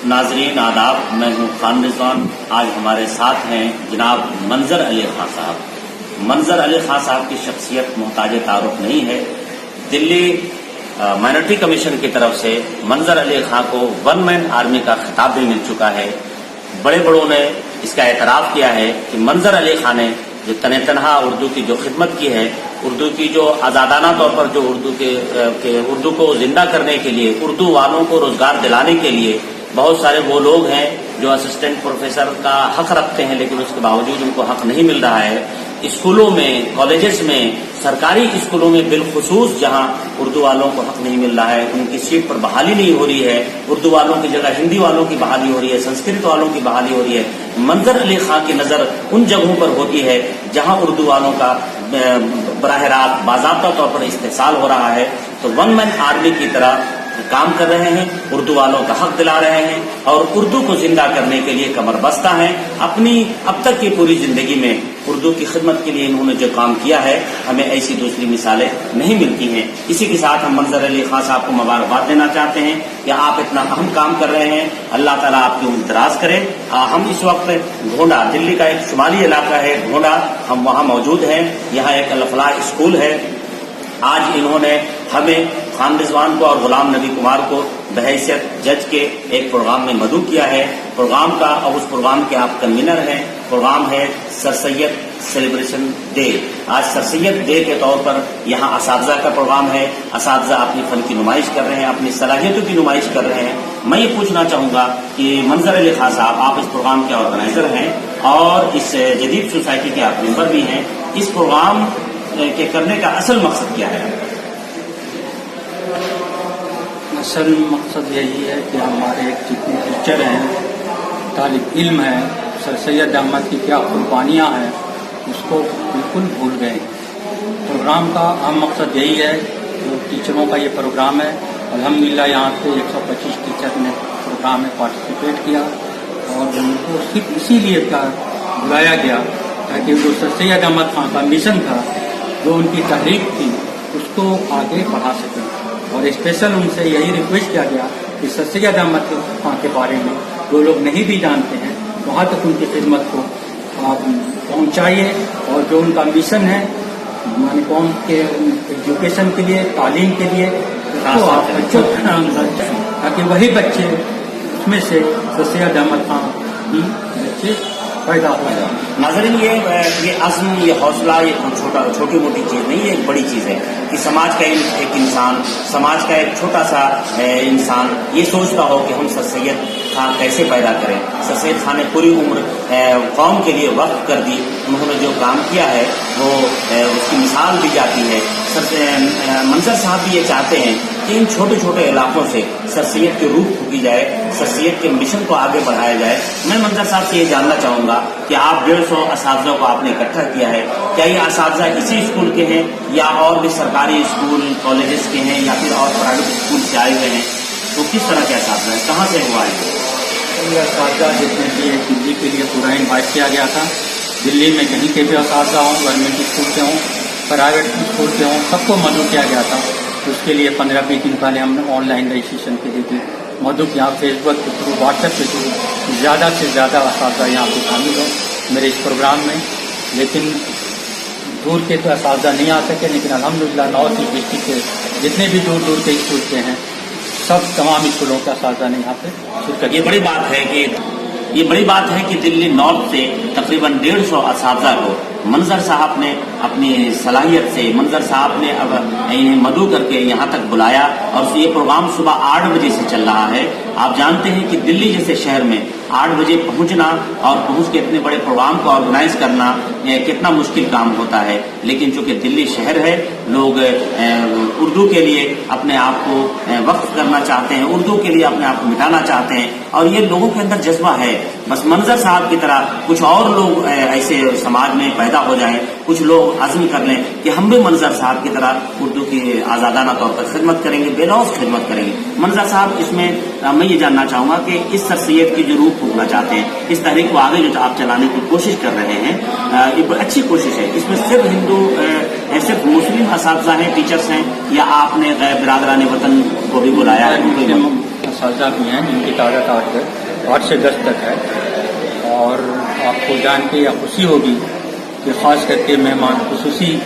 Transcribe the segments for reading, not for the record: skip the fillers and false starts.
नाजरीन आदाब, मैं हूँ खान रिजवान। आज हमारे साथ हैं जनाब मंजर अली खां साहब। मंजर अली खां साहब की शख्सियत मोहताज तारुफ नहीं है। दिल्ली माइनॉरिटी कमीशन की तरफ से मंजर अली खां को वन मैन आर्मी का खिताब भी मिल चुका है। बड़े बड़ों ने इसका एतराफ़ किया है कि मंजर अली खां ने जो तने तनहा उर्दू की जो खिदमत की है, उर्दू की जो आज़ादाना तौर पर जो उर्दू को जिंदा करने के लिए, उर्दू वालों को रोजगार दिलाने के लिए बहुत सारे वो लोग हैं जो असिस्टेंट प्रोफेसर का हक रखते हैं, लेकिन उसके बावजूद उनको हक नहीं मिल रहा है। स्कूलों में, कॉलेजेस में, सरकारी स्कूलों में बिलखुसूस जहां उर्दू वालों को हक नहीं मिल रहा है, उनकी सीट पर बहाली नहीं हो रही है, उर्दू वालों की जगह हिंदी वालों की बहाली हो रही है, संस्कृत वालों की बहाली हो रही है। मंजर अली खां की नजर उन जगहों पर होती है जहां उर्दू वालों का बराह रास्त बाज़ाब्ता तौर पर इस्तेहसाल हो रहा है। तो वन मैन आर्मी की तरह काम कर रहे हैं, उर्दू वालों का हक दिला रहे हैं और उर्दू को जिंदा करने के लिए कमर बस्ता हैं। अपनी अब तक की पूरी जिंदगी में उर्दू की खिदमत के लिए इन्होंने जो काम किया है, हमें ऐसी दूसरी मिसालें नहीं मिलती हैं। इसी के साथ हम मंजर अली खां साहब को मुबारकबाद देना चाहते हैं कि आप इतना अहम काम कर रहे हैं। अल्लाह ताला आपकी उम्र दराज करे। हम इस वक्त घोंडा, दिल्ली का एक शुमाली इलाका है घोंडा, हम वहाँ मौजूद हैं। यहाँ एक अल-फलाह स्कूल है। आज इन्होंने हमें, खान रिजवान को और गुलाम नबी कुमार को बहैसियत जज के एक प्रोग्राम में मदऊ किया है। प्रोग्राम का और उस प्रोग्राम के आप कन्वीनर हैं। प्रोग्राम है सर सैयद सेलिब्रेशन डे। आज सर सैयद डे के तौर पर यहाँ असातिज़ा का प्रोग्राम है। असातिज़ा अपनी फन की नुमाइश कर रहे हैं, अपनी सलाहियतों की नुमाइश कर रहे हैं। मैं ये पूछना चाहूँगा कि मंजर अली खां साहब, आप इस प्रोग्राम के ऑर्गेनाइजर हैं और इस जदीद सोसाइटी के आप मेंबर भी हैं। इस प्रोग्राम के करने का असल मकसद क्या है? असल मकसद यही है कि हमारे जितने टीचर हैं, तालिब इल्म हैं, सर सैयद अहमद की क्या कुर्बानियाँ हैं, उसको बिल्कुल भूल गए। प्रोग्राम का अहम मकसद यही है। जो टीचरों का ये प्रोग्राम है, अल्हम्दुलिल्लाह यहाँ पे 125 टीचर ने प्रोग्राम में पार्टिसिपेट किया और उनको सिर्फ इसीलिए बुलाया गया ताकि जो सर सैयद अहमद खां का मिशन था, जो उनकी तहरीक थी, उसको आगे बढ़ा सकें। और स्पेशल उनसे यही रिक्वेस्ट किया गया कि सर सैयद अहमद खां के बारे में जो लोग नहीं भी जानते हैं, वहाँ तक उनकी खिदमत को आप पहुँचाइए और जो उनका मिशन है मानी कौम के एजुकेशन के लिए, तालीम के लिए, तो आप बच्चों ताकि वही बच्चे उसमें से सर सैयद अहमद खां ही बच्चे पैदा हो जाए। नाज़रीन, ये अज़्म, ये हौसला, ये छोटी मोटी चीज़ नहीं, ये एक बड़ी चीज़ है कि समाज का एक इंसान, समाज का एक छोटा सा इंसान ये सोचता हो कि हम सर सैयद खां कैसे पैदा करें। सर सैयद खां ने पूरी उम्र कौम के लिए वक्फ कर दी। उन्होंने जो काम किया है वो उसकी मिसाल दी जाती है। मंजर साहब भी ये चाहते हैं कि इन छोटे छोटे इलाकों से सर सैयद की रूह फूकी जाए, सर सैयद के मिशन को आगे बढ़ाया जाए। मैं मंजर साहब से ये जानना चाहूँगा कि आप 150 असातिज़ा को आपने इकट्ठा किया है, क्या ये असातिज़ा इसी स्कूल के हैं या और भी सरकारी स्कूल, कॉलेजेस के हैं या फिर और प्राइवेट स्कूल से आए हुए हैं? तो किस तरह के असातिज़ा हैं, कहाँ से हुआ है? ये असातिज़ा जितने भी दिल्ली के लिए पूरा इन्वाइट किया गया था। दिल्ली में कहीं के भी असातिज़ा हों, गवर्नमेंट स्कूल के हों, प्राइवेट स्कूल के हों, सबको मदऊ किया गया था। उसके लिए 15-20 दिन पहले हमने ऑनलाइन रजिस्ट्रेशन के लिए भी मदऊ किया। फेसबुक के थ्रू, व्हाट्सएप के थ्रू ज़्यादा से ज़्यादा असातिज़ा यहाँ पे शामिल हो मेरे इस प्रोग्राम में। लेकिन दूर के तो असातिज़ा नहीं आ सके, लेकिन अल्हम्दुलिल्लाह नॉर्थ ईस्ट डिस्ट्रिक्ट के जितने भी दूर दूर के स्कूल के हैं, सब तमाम स्कूलों के असातिज़ा ने यहाँ पे शिरकत। ये बड़ी बात है कि दिल्ली नॉर्थ से तकरीबन 150 असातिज़ा को मंजर साहब ने अपनी सलाहियत से, मंजर साहब ने अब इन्हें मदऊ करके यहाँ तक बुलाया और ये प्रोग्राम सुबह 8 बजे से चल रहा है। आप जानते हैं कि दिल्ली जैसे शहर में 8 बजे पहुंचना और पहुंच के इतने बड़े प्रोग्राम को ऑर्गेनाइज करना कितना मुश्किल काम होता है। लेकिन चूंकि दिल्ली शहर है, लोग उर्दू के लिए अपने आप को वक्फ करना चाहते हैं, उर्दू के लिए अपने आप को मिटाना चाहते हैं और ये लोगों के अंदर जज्बा है। बस मंजर साहब की तरह कुछ और लोग ऐसे समाज में पैदा हो जाएं, कुछ लोग अज़्म कर लें कि हम भी मंजर साहब की तरह उर्दू की आज़ादाना तौर पर खिदमत करेंगे, बेलौस खिदमत करेंगे। मंजर साहब, इसमें मैं ये जानना चाहूँगा कि इस सर सैयद की जो रूह फूकना चाहते हैं, इस तहरीक को आगे जो आप चलाने की कोशिश कर रहे हैं, ये अच्छी कोशिश है। इसमें सिर्फ हिंदू, सिर्फ मुस्लिम असातिज़ा हैं, टीचर्स हैं, या आपने गैर बिरादरान वतन को भी बुलाया है? اساتذہ بھی ہیں جن کی تعداد 8 سے 10 تک ہے. اور آپ کو جان کے یا خوشی ہوگی کہ خاص کر کے مہمان خصوصی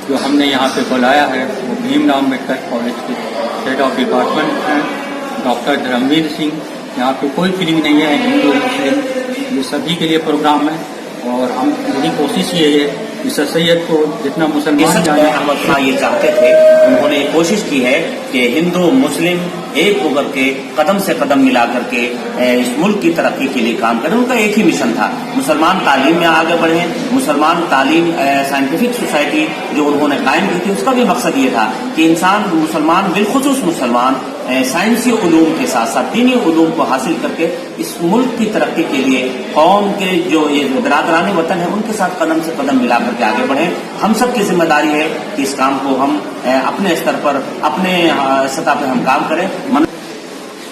جو ہم نے یہاں پہ بلایا ہے وہ بھیم راؤ امبیڈکر کالج کے ہیڈ آف ڈپارٹمنٹ ہیں ڈاکٹر دھرمویر سنگھ. یہاں پہ کوئی فیلنگ نہیں ہے ہندو مسلم، یہ سبھی کے لیے پروگرام ہے. اور ہم میری کوشش یہ ہے کہ سر سید کو جتنا مسلمان احمد خان یہ چاہتے تھے، انہوں نے کوشش کی ہے کہ ہندو مسلم ایک ہو کر کے قدم سے قدم ملا کر کے اس ملک کی ترقی کے لیے کام کریں. ان کا ایک ہی مشن تھا، مسلمان تعلیم میں آگے بڑھیں. مسلمان تعلیم سائنٹیفک سوسائٹی جو انہوں نے قائم کی تھی، اس کا بھی مقصد یہ تھا کہ انسان مسلمان بالخصوص مسلمان سائنسی علوم کے ساتھ ساتھ دینی علوم کو حاصل کر کے اس ملک کی ترقی کے لیے قوم کے جو یہ برادران وطن ہے ان کے ساتھ قدم سے قدم ملا کر کے آگے بڑھیں. ہم سب کی ذمہ داری ہے کہ اس کام کو ہم اپنے استر پر اپنے سطح پہ ہم کام کریں.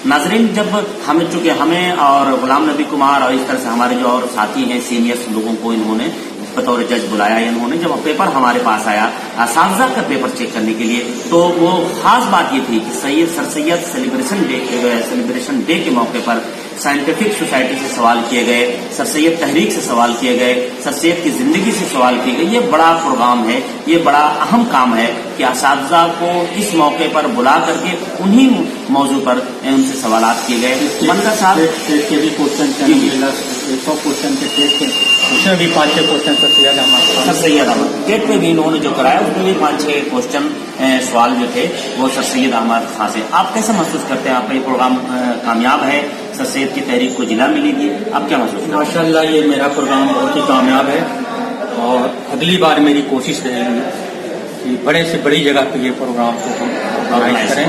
ناظرین، جب چونکہ ہمیں اور غلام نبی کمار اور اس طرح سے ہمارے جو اور ساتھی ہیں سینئرس لوگوں کو انہوں نے بطور جج بلایا، انہوں نے جب پیپر ہمارے پاس آیا اساتذہ کا پیپر چیک کرنے کے لیے، تو وہ خاص بات یہ تھی کہ سر سید سیلیبریشن ڈے کے موقع پر سائنٹیفک سوسائٹی سے سوال کیے گئے، سر سید تحریک سے سوال کیے گئے، سر سید کی زندگی سے سوال کیے گئے. یہ بڑا پروگرام ہے، یہ بڑا اہم کام ہے کہ اساتذہ کو اس موقع پر بلا کر کے انہی موضوع پر ان سے سوالات کیے گئے. منظر صاحب کے بھی کوشچن 100 کوشچن کے ٹیسٹ اس میں بھی 5-6 کوشچن سر سید احمد ٹیٹ پہ بھی انہوں نے جو کرایا اس میں بھی 5-6 کوشچن سوال جو تھے وہ سر سید احمد خان سے. آپ کیسا محسوس کرتے ہیں؟ آپ کا یہ پروگرام کامیاب ہے، سر سید کی تحریک کو جلا ملے گی، آپ کیا محسوس کرتے ہیں؟ ماشاء اللہ یہ میرا پروگرام بہت ہی کامیاب ہے، اور اگلی بار میری کوشش رہے گی کہ بڑے سے بڑی جگہ پہ یہ پروگرام کو ہم آرگنائز کریں.